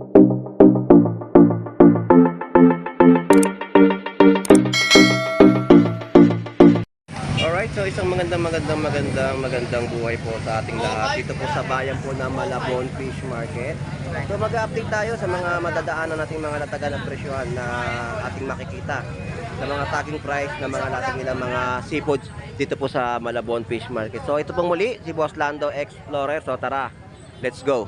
Alright, so isang magandang buhay po sa ating lahat. Dito po sa bayan po ng Malabon Fish Market. So mag-update tayo sa mga madadaanan nating mga latagan ng presyohan na ating makikita. Sa mga tagging price na mga latag nila mga seafoods dito po sa Malabon Fish Market. So ito pong muli si Boss Lando Explorer. So tara, let's go.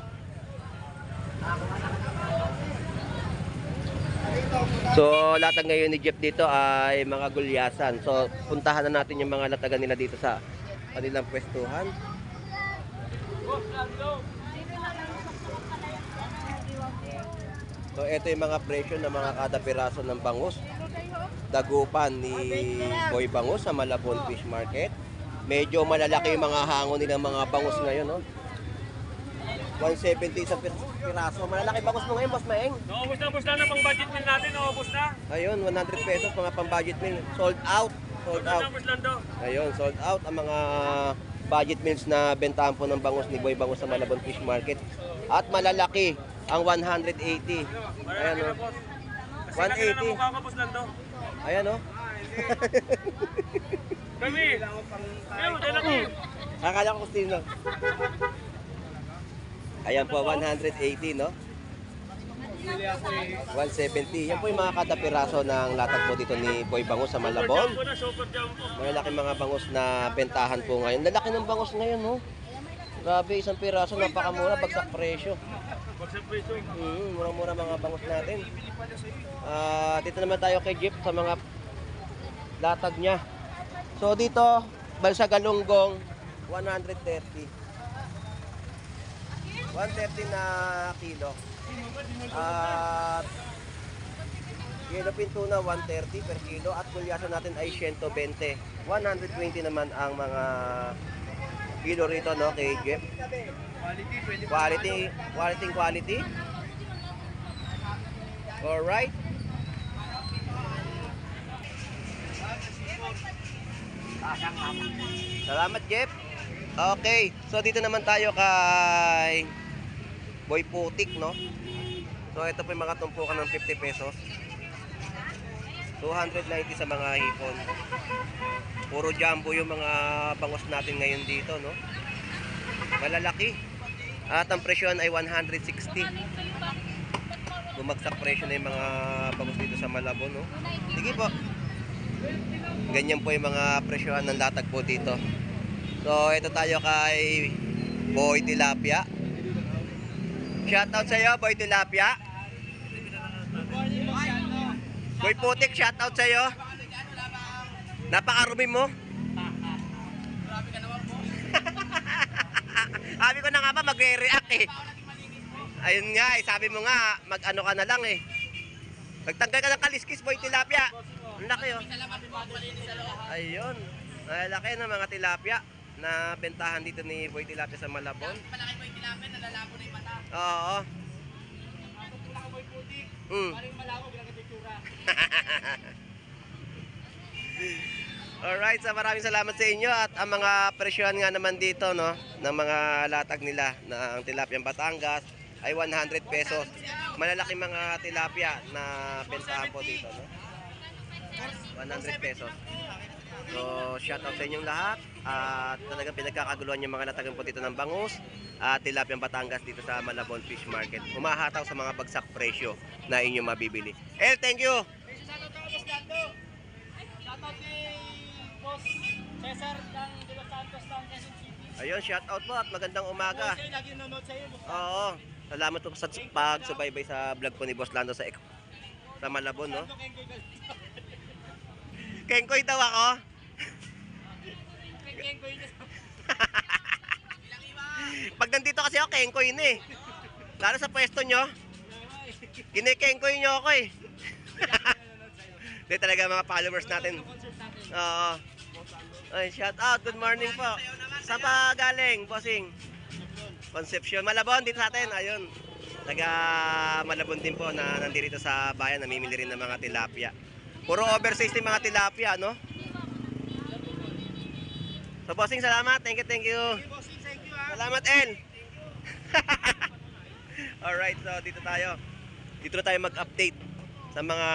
So latag ngayon ni Jeff dito ay mga gulyasan. So puntahan na natin yung mga latagan nila dito sa kanilang pwestuhan. So ito yung mga presyo ng mga kada piraso ng bangus. Dagupan ni Boy Bangus sa Malabon Fish Market. Medyo malalaki yung mga hango nilang mga bangus ngayon, no? 170 sa piraso. Malalaki bangus mo ngayon, Boss Maeng. Naubos na pang budget meal natin, naubos na. Ayun, 100 pesos mga pang budget meal. Sold out. Sold out. Ayun, sold out ang mga budget meals na bentahan po ng bangus ni Boy Bangus sa Malabon Fish Market. At malalaki ang 180. Ayan, no? 180. Ayan, no? Kami. Ayun, lalaki. Akala ko sino. Ayan po, 180, no? 170. Yan po yung mga kada piraso ng latag po dito ni Boy Bangus sa Malabon. Malalaki mga bangus na bentahan po ngayon. Lalaki ng bangus ngayon, no? Grabe, isang piraso, napakamura, bagsak presyo. Murang-mura mga bangus natin. Dito naman tayo kay Jeep sa mga latag niya. So dito, balsa galunggong, 130. 130 na kilo. At yellow tuna 130 per kilo at gulyasan natin ay 120. 120 naman ang mga kilo rito, no, kay Jeff. Quality. Alright. Salamat, Jeff. Okay, so dito naman tayo kay Boy Putik, no? So ito po yung mga tumpukan ng 50 pesos. 290 sa mga hipon. Puro jumbo yung mga bangus natin ngayon dito, no? Malalaki. At ang presyohan ay 160. Bumagsak presyo na yung mga bangus dito sa Malabon, no? Sige po. Ganyan po yung mga presyohan ng latag po dito. So ito tayo kay Boy Tilapia. Shoutout sa iyo, Boy Tilapia. Boy Putik, shoutout sa iyo. Napakarumi mo. Sabi ko na nga ba magre-react eh. Ayun nga eh, sabi mo nga mag-ano ka na lang eh. Magtanggal ka ng kaliskis, Boy Tilapia. Ang laki oh. Ayun. Ang laki ng mga tilapia na bentahan dito ni Boy Tilapia sa Malabon. Malaki Boy Tilapia, nalalabo na yung mata. Oo. Alright, so maraming salamat sa inyo. At ang mga presyohan nga naman dito, no, ng mga latag nila na ang tilapia Batangas ay 100 pesos. Malalaki mga tilapia na bentahan po dito, no? 100 pesos. So, shout out sa inyong lahat. At talagang pinagkakaguluhan yung mga latagan po dito ng bangus at tilapia Batangas dito sa Malabon Fish Market. Umahataw sa mga bagsak presyo na inyong mabibili. El, thank you! Shoutout kay Boss Cesar ng De Los Santos ng Quezon City. Ayun, shout out po at magandang umaga. Lagi nanonood sa'yo. Oo, salamat po sa pagsubaybay sa vlog po ni Boss Lando sa Malabon, no? Kengkoy daw ako. Pag nandito kasi ako, kengkoy na eh. Lalo sa pwesto nyo, kinikengkoy nyo ako eh. Hindi talaga mga followers natin. Oo. Ay, shout out, good morning po. Saan pa galing, bossing? Concepcion, Malabon, dito sa atin. Ayun, taga Malabon din po na nandito sa bayan, namimili rin ng mga tilapia. Puro oversize yung mga tilapia, no? So, bossing, salamat. Thank you. Salamat, El. Alright, so dito tayo. Dito na tayo mag-update sa mga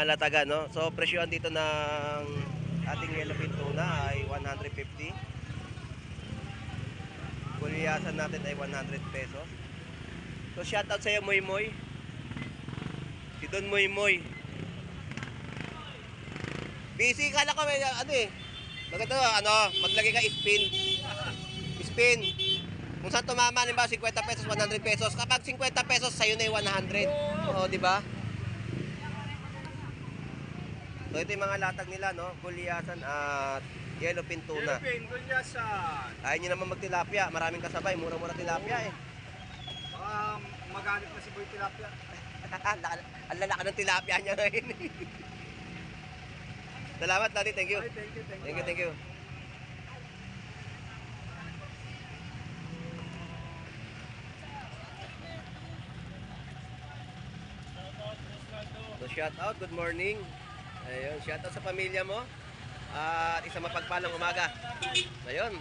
latagan, no? So, presyohan dito ng ating yellowfin tuna ay 150. Kuliyasan natin ay 100 pesos. So, shoutout sa'yo, Moy Moy. Si Don Moy Moy. Busy, kala ko may ano eh. Maganda, maglagay ka spin. Spin. Kung saan tumama, halimbawa 50 pesos, 100 pesos. Kapag 50 pesos, sa'yo na yung 100. Oo, di ba? So, ito yung mga latag nila, no? Gulyasan at yellowfin tuna. Philippine, Gulyasan. Ayaw nyo naman magtilapia. Maraming kasabay. Mura-mura tilapia eh. Maganip na si Boy Tilapia. Ang lalaki ng tilapia niya ngayon. Salamat, Lani. Thank you. Thank you. So, shout out. Good morning. Ayun, shout out sa pamilya mo. At isang mapagpalang umaga. Ayun.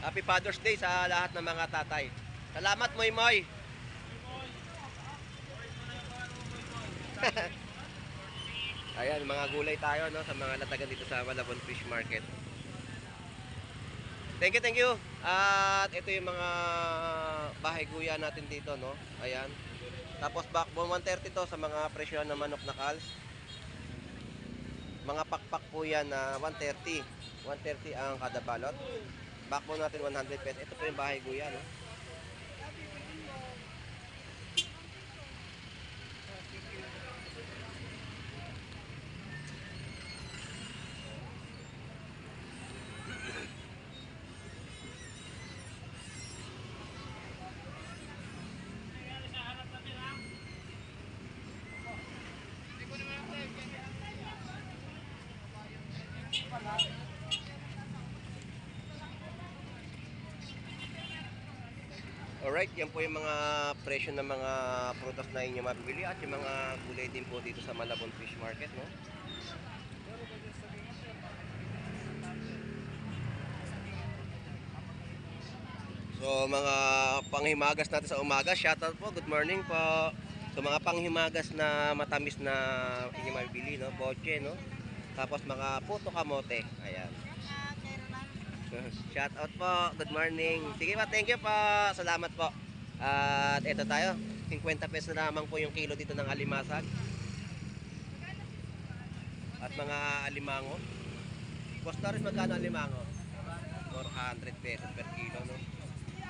Happy Father's Day sa lahat ng mga tatay. Salamat, Moy Moy. Ayan, mga gulay tayo, no, sa mga latagan dito sa Malabon Fish Market. Thank you. At ito yung mga bahay guya natin dito, no. Ayan. Tapos backbone 130 to sa mga presyo ng manok na calves. Mga pakpak po yan na 130. 130 ang kada balot. Backbone natin 100 pesos. Ito po yung bahay guya, no. Alright, yan po yung mga presyo ng mga prutas na inyo mabibili at yung mga gulay din po dito sa Malabon Fish Market, no? So, mga panghimagas natin sa umaga, shoutout po, good morning po. So, mga panghimagas na matamis na inyo mabibili, no? Boche, no? Tapos mga puto kamote, ayan. Shout out po. Good morning. Sige pa, thank you po. Salamat po. At eto tayo. 50 pesos na lamang po yung kilo dito ng alimasag. At mga alimango. Boss Torres, magkano alimango? 400 pesos per kilo, no?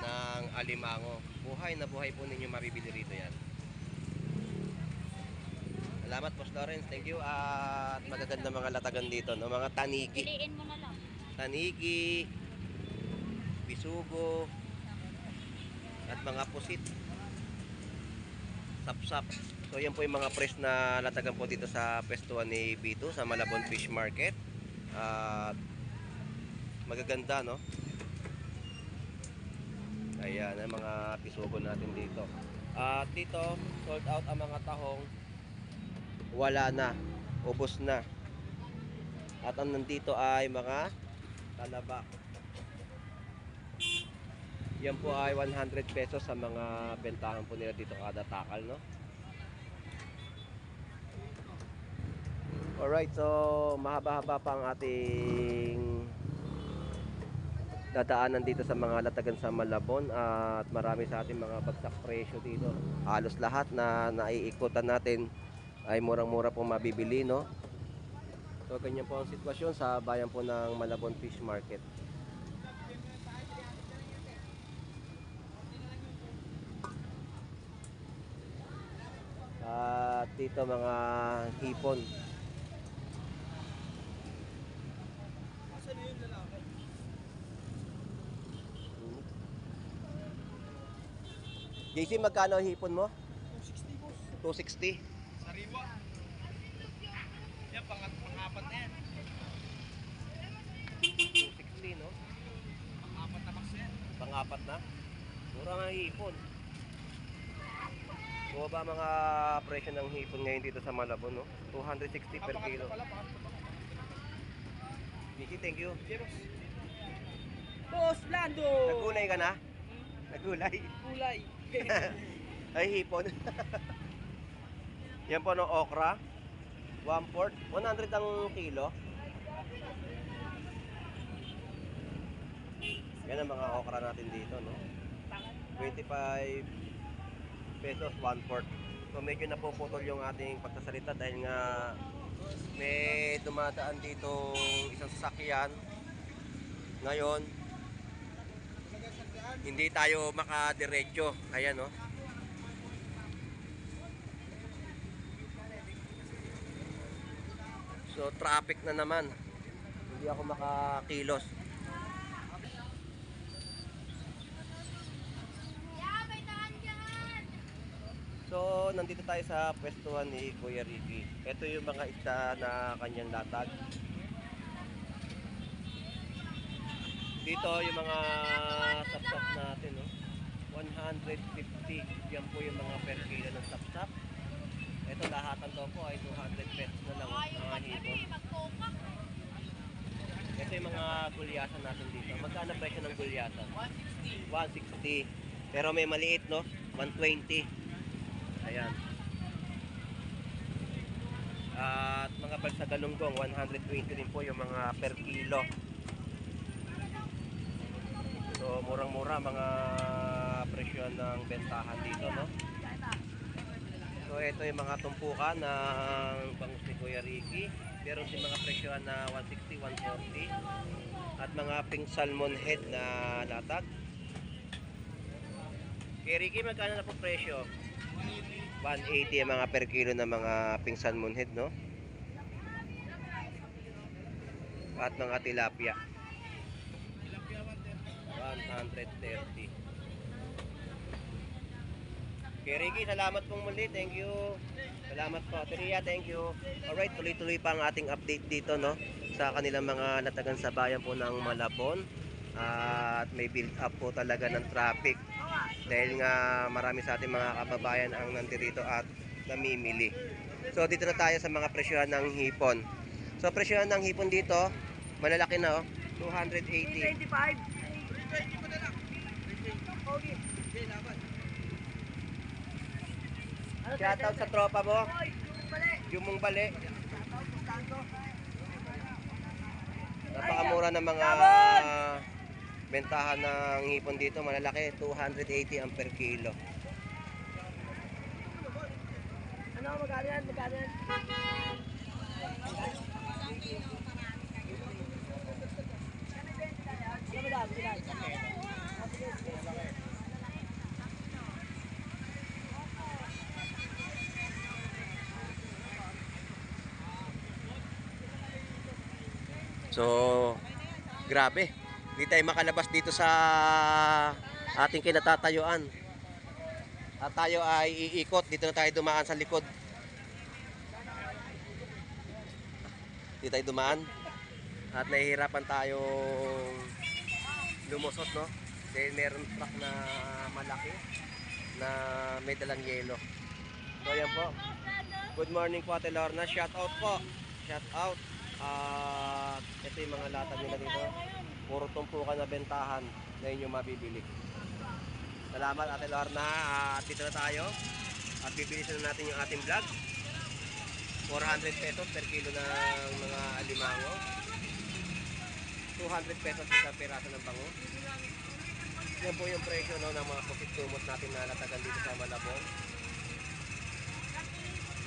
Ng alimango. Buhay na buhay po ninyo mabibili rito yan. Salamat, Boss Lawrence. Thank you. At magaganda mga latagan dito, no? Mga tanigi. Piliin mo na lang. Tanigi, bisugo, at mga pusit, sapsap. So yan po yung mga fresh na latagan po dito sa pwestuhan ni Bito sa Malabon Fish Market. At magaganda, no? Ayan ang mga bisugo natin dito. At dito sold out ang mga tahong. Wala na, ubos na. At ang nandito ay mga talaba. Yan po ay 100 pesos sa mga bentahan po nila dito kada takal, no? Alright, so mahaba-haba pa ang ating dadaanan dito sa mga latagan sa Malabon at marami sa ating mga bagsak presyo dito. Halos lahat na naiikutan natin ay murang-mura po mabibili, no? So ganyan po ang sitwasyon sa bayan po ng Malabon Fish Market. At dito mga hipon. JC, magkano ang hipon mo? 260 boss. 260. Sariwa. Yan, pang-apat na yan. 260, no? Pang-apat na box yan. Pang-apat na. Mura nga hipon. So ba mga presyo ng hipon ngayon dito sa Malabon, no? 260 per kilo. Vicky, thank you. Boss Lando! Nagulay ka na? Nagulay. Kulay. Ay, hipon. Yan po no, okra. 1/4. 100 ang kilo. Yan ang mga okra natin dito, no? 25 pesos, 1/4. So medyo napuputol yung ating pagsasalita dahil nga may dumadaan dito isang sasakyan. Ngayon, hindi tayo makadiretso. Ayan, no? So traffic na naman. Hindi ako makakilos. So, nandito tayo sa pwestuhan ni Kuya Ricky. Ito yung mga isda na kanyang latag. Dito yung mga sapsap natin, no? 150. Yan po yung mga per kilo ng sapsap. Ito lahatan daw po ay 200 pesos na lang mga hipon. Ito yung mga gulyasan natin dito. Magkano presyo ng gulyasan? 160. Pero may maliit, no? 120. Ayan. At mga balsa galunggong, 120 din po yung mga per kilo. So, murang-mura mga presyo ng bentahan dito, no? So, ito yung mga tumpukan ng bangus ni Kuya Ricky. Meron din mga presyo na 160, 140. At mga pink salmon head na latag. Kuya Ricky, magkano na po presyo? 180 ang mga per kilo na mga pink salmon head, no? At mga tilapia. 130. Okay, Ricky, salamat pong muli. Thank you. Salamat po. Teriya, thank you. Alright, tuloy-tuloy pa ang ating update dito, no? Sa kanilang mga latagan sa bayan po ng Malabon. At may build up po talaga ng traffic. Dahil nga marami sa ating mga kababayan ang nandito at namimili. So dito na tayo sa mga presyohan ng hipon. So presyohan ng hipon dito, malalaki na, oh, 280. 25. Shoutout sa tropa mo, Jumong Bali. Napakamura ng mga bentahan ng hipon dito, malalaki, 280 ang per kilo. Ano, magkano yan? Magkano yan? So, grabe. Hindi tayo makalabas dito sa ating kinatatayuan. At tayo ay iikot. Dito na tayo dumaan sa likod. Dito tayo dumaan. At nahihirapan tayong lumusot, no? Dahil meron truck na malaki na may dalang yelo. So, ayan po. Good morning po, Ate Lorna. Shout out po. Shout out. At ito yung mga latag nila dito. Puro tumpukan na bentahan na inyong mabibili. Salamat, Ate Lorna. At dito na tayo. At bibilisan na natin yung ating vlog. 400 pesos per kilo ng mga alimango. 200 pesos sa piraso ng bango. Yan po yung presyo, no, ng mga pusit-tumot natin na latagan dito sa Malabon.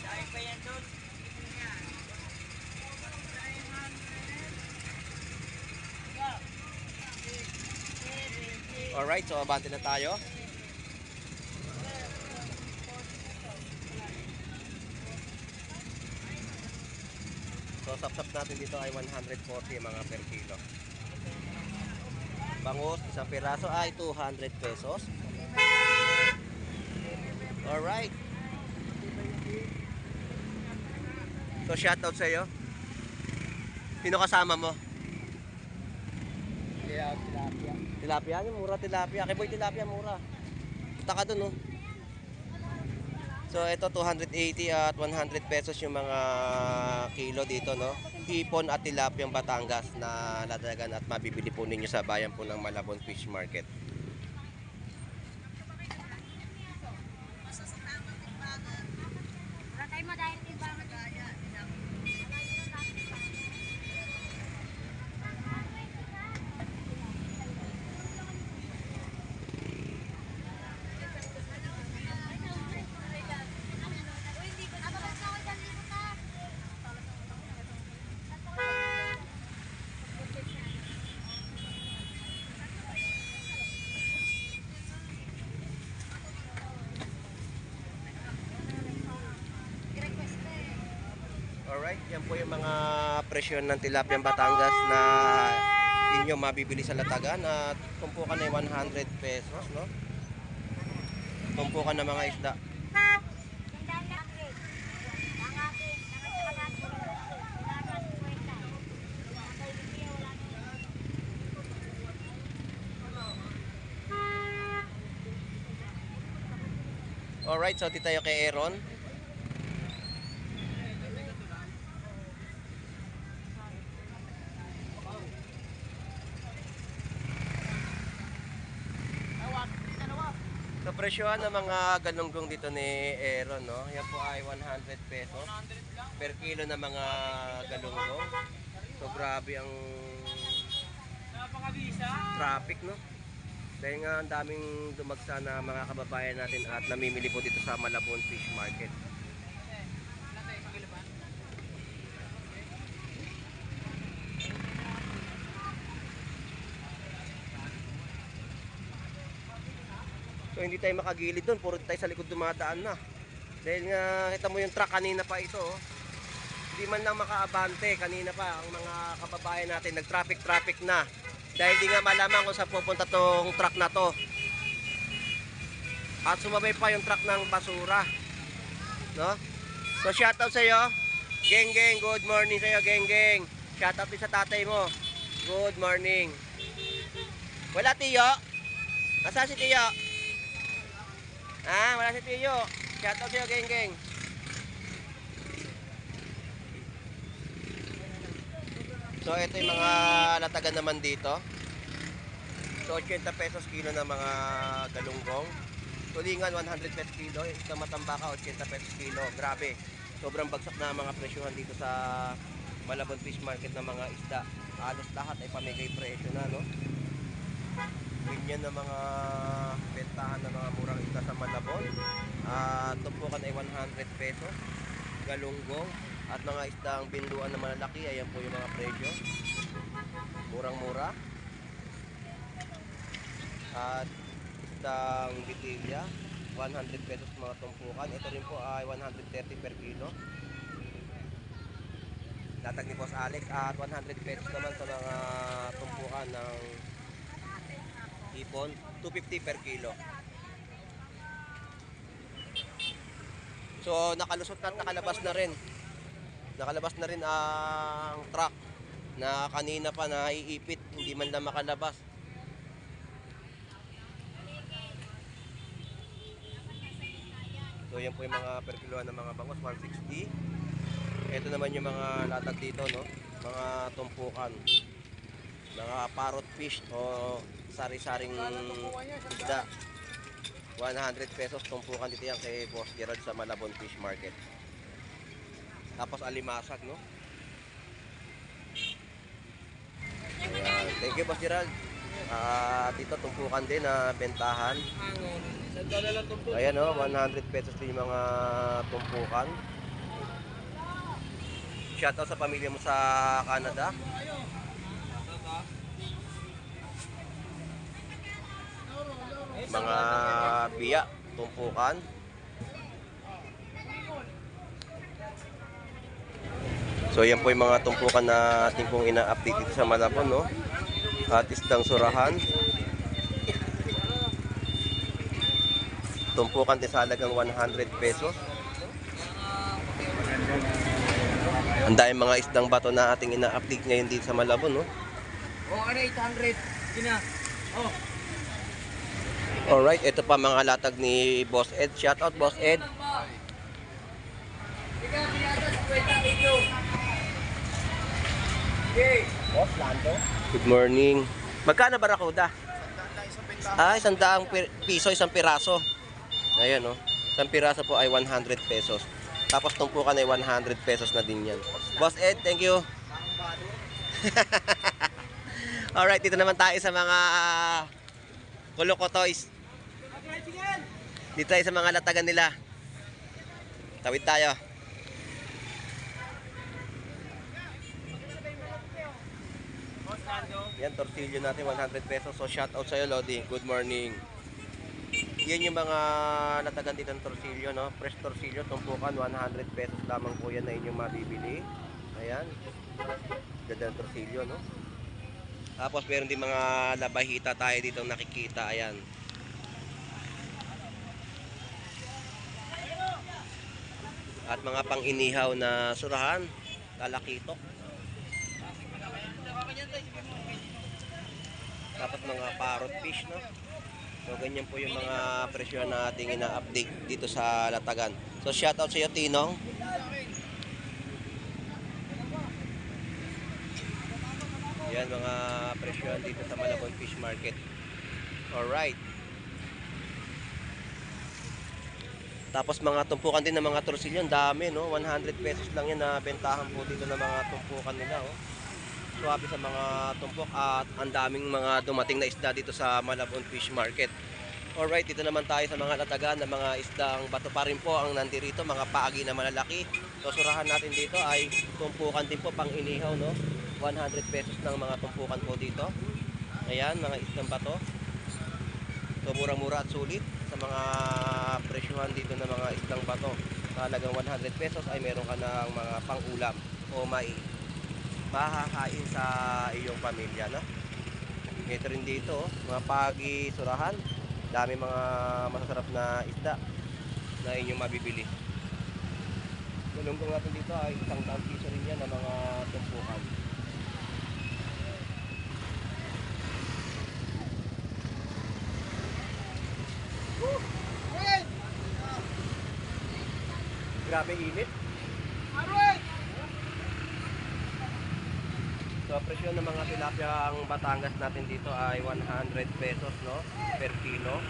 Dahil pa yan doon. Alright, so abante na tayo. So sapsap natin dito ay 140 mga per kilo. Bangus, isang piraso ay 200 pesos. Alright. So shoutout sa iyo. Sino kasama mo? Tilapia. Tilapia, yung mura tilapia. Kay Boy tilapia mura. Punta ka dun, no? So ito 280 at 100 pesos yung mga kilo dito, no? Hipon at tilapia Batangas na ladagan at mabibili po ninyo sa bayan po ng Malabon Fish Market. Tayo mo dahil timbangan kaya. Alright, yan po yung mga presyon ng tilapia Batangas na inyo mabibili sa Latagan at tumpukan ay 100 pesos, no? Tumpukan ng mga isda. Alright, so tayo kay Aaron. So presyohan ng mga galunggong dito ni Aaron, no? Yan po ay 100 pesos per kilo ng mga galunggong. So grabe ang Napakabisa. traffic, no? Dahil nga ang daming dumagsa na mga kababayan natin at namimili po dito sa Malabon Fish Market. So hindi tayo makagilid doon, puro tayo sa likod dumadaan na. Dahil nga kita mo yung truck kanina pa ito, oh. Hindi man lang makaabante kanina pa ang mga kababayan natin nag-traffic na. Dahil di nga malaman kung saan pupunta tong truck na to. At sumabay pa yung truck ng basura. No? So shoutout sa iyo. Geng geng, good morning sa iyo, geng geng. Shoutout din sa tatay mo. Good morning. Wala tiyo? Nasaan si tiyo? Ah, wala si tiyo. Shoutout sa iyo, geng geng. So ito yung mga latagan naman dito. So 80 pesos kilo ng mga galunggong. Tulingan 100 pesos kilo. Ito matambaka 80 pesos kilo. Grabe. Sobrang bagsak na mga presyohan dito sa Malabon Fish Market ng mga isda. Halos lahat ay pamigay presyo na, no? Ganyan ng mga bentahan ng mga murang isda sa Malabon. Tumpukan ay 100 pesos. Galunggong. At mga isdang binduan na malalaki, ayan po yung mga presyo. Murang-mura. At isdang bitilya, 100 pesos mga tumpukan. Ito rin po ay 130 per kilo. Latag ni Boss Alex. At 100 pesos naman sa mga tumpukan ng hipon, 250 per kilo. So nakalusot na at nakalabas na rin. Nakalabas na rin ang truck na kanina pa naiipit, hindi man lang makalabas. So yan po yung mga per kiloan ng mga bangos, 160. Ito naman yung mga latag dito, no? Mga tumpukan. Mga parrot fish o sari-saring isda. 100 pesos tumpukan dito yan kay Boss Gerald sa Malabon Fish Market. Tapos alimasag, no? Ayan. Thank you, Boss Gerald. Dito tumpukan din na bentahan. Ayan, no? 100 pesos din yung mga tumpukan. Shoutout sa pamilya mo sa Canada. Mga biya, tumpukan. So yan po yung mga tumpukan na ating pong ina-update dito sa Malabon, no? At isdang surahan. Tumpukan din sa halagang 100 pesos. Ang daming mga isdang bato na ating ina-update ngayon dito sa Malabon, no? Oh, ano 800? Kina. Oh. Alright, ito pa mga latag ni Boss Ed. Shoutout, Boss Ed. Boss Lando. Good morning. Magkano barakuda? $100 piso, isang piraso. Ayan, no? Isang piraso po ay 100 pesos. Tapos tumpukan ay 100 pesos na din yan. Boss Ed, thank you. Alright, dito naman tayo sa mga Kuloko Toys. Dito tayo sa mga latagan nila. Tawid tayo. Yan, torsilyo natin, 100 pesos. So, shout out sa'yo, Lodi. Good morning. Yan yung mga latagan dito ng torsilyo, no? Fresh torsilyo, tumpukan, 100 pesos lamang po yan na inyong mabibili. Ayan. Ganda ng torsilyo, no? Tapos, meron din mga labahita tayo dito nakikita. Ayan. At mga pang-inihaw na surahan, lalakitok. Tapos mga parrot fish, no? So ganyan po yung mga presyo na ating ina-update dito sa Latagan. So shoutout sa iyo, Tinong. Yan mga presyo dito sa Malabon Fish Market. Alright. Tapos mga tumpukan din ng mga torsilyo, ang dami, no? 100 pesos lang yan na bentahan po dito ng mga tumpukan nila, oh. Swabe sa mga tumpok at ang daming mga dumating na isda dito sa Malabon Fish Market. Alright, dito naman tayo sa mga latagan ng mga isdang bato pa rin po ang nandirito, mga paagi na malalaki. So surahan natin dito ay tumpukan din po pang inihaw, no? 100 pesos ng mga tumpukan po dito. Ayan, mga isdang bato. So murang-mura at sulit sa mga presyuhan dito ng mga isdang bato. Halagang 100 pesos ay meron ka ng mga pang-ulam o mahakain sa iyong pamilya, no? Ito rin dito, mga pagi surahan. Dami mga masasarap na isda na inyong mabibili. Galunggong natin dito ay isang piso rin yan ng mga tumpukan. Grabe init. So presyo ng mga tilapia ang Batangas natin dito ay 100 pesos, no, per kilo.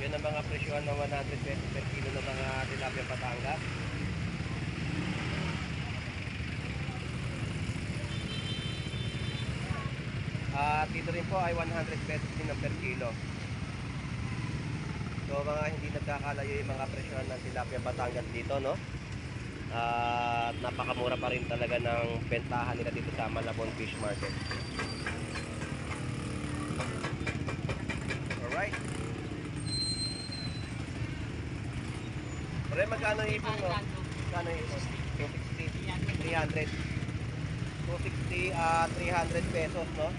Yan ang mga presyo ng 100 pesos per kilo ng mga tilapia Batangas. At dito rin po ay 100 pesos din ang per kilo. So mga hindi nagkakalayo yung mga presyohan ng tilapia Batangas dito, no? At napakamura pa rin talaga ng bentahan nila dito sa Malabon Fish Market. Alright. Pre, magkano ipon mo? Magkano ipon? 260, 300. 260 at 300 pesos, no?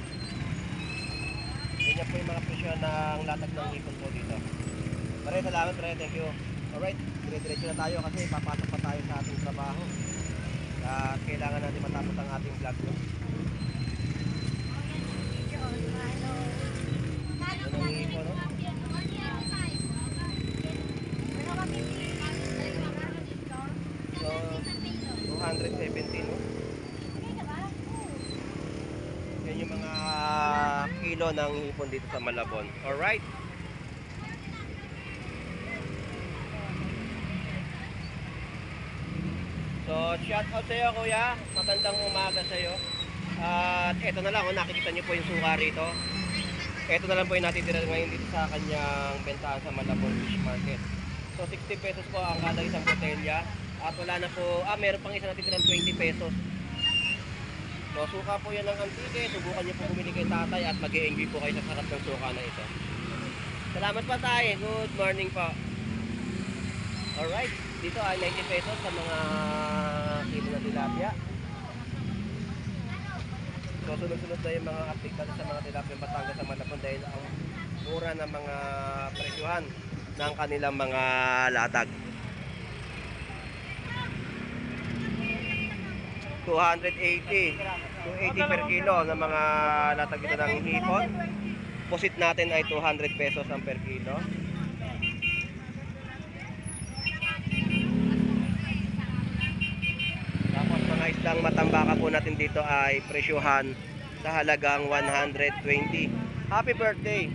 Ganyan po yung mga presyohan ng latag ng ipon po dito. Pare, salamat pre, thank you. Alright, dire-diretso na tayo kasi papasok pa tayo sa ating trabaho. At kailangan natin matapos ang ating vlog, no? Ano nang iipon, no? So, 270, no? Yan yung mga kilo ng hipon dito sa Malabon. Alright. So, shout out sa iyo, kuya. Magandang umaga sa iyo. At eto na lang, nakikita niyo po yung suka rito. Eto na lang po yung natitira ngayon dito sa kanyang bentahan sa Malabon Fish Market. So, 60 pesos po ang kada isang botelya. At wala na po, meron pang isa natitirang 20 pesos. So, suka po yan ng antike. Subukan niyo po bumili kay tatay at mag-i-enjoy po kayo sa sarap ng suka na ito. Salamat pa tayo. Good morning po. Alright. Dito ay 90 pesos sa mga kilo na tilapia. So sunod-sunod na yung mga update natin sa mga tilapia Batangas sa Malabon dahil ang mura ng mga presyuhan ng kanilang mga latag. 280 per kilo ng mga latag dito ng hipon. Pusit natin ay 200 pesos ang per kilo. Mga islang matambaka po natin dito ay presyuhan sa halagang 120. Happy birthday!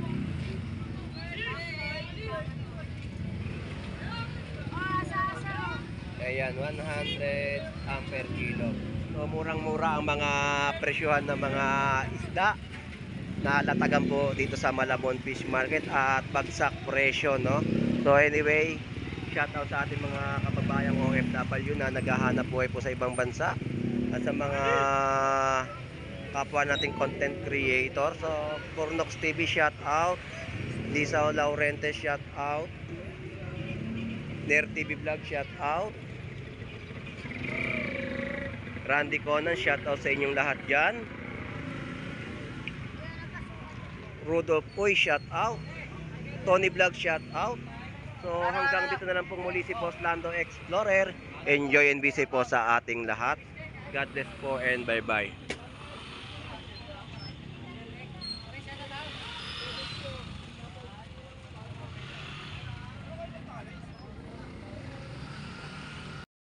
Ayan, 100 ampere kilo. So, murang-mura ang mga presyuhan ng mga isda na latagan po dito sa Malabon Fish Market at bagsak presyo, no? So, anyway, shout out sa ating mga kababayang OFW na naghahanap buhay po sa ibang bansa at sa mga kapwa nating content creator. So, Cornox TV shout out, Lisa Laurente shout out, Ner TV Vlog shout out, Randy Conan shout out sa inyong lahat dyan, Rudolph Uy shout out, Tony Vlog shout out. So hanggang dito na lang pong muli si Boss Lando Explorer. Enjoy and be safe po sa ating lahat. God bless po and bye bye.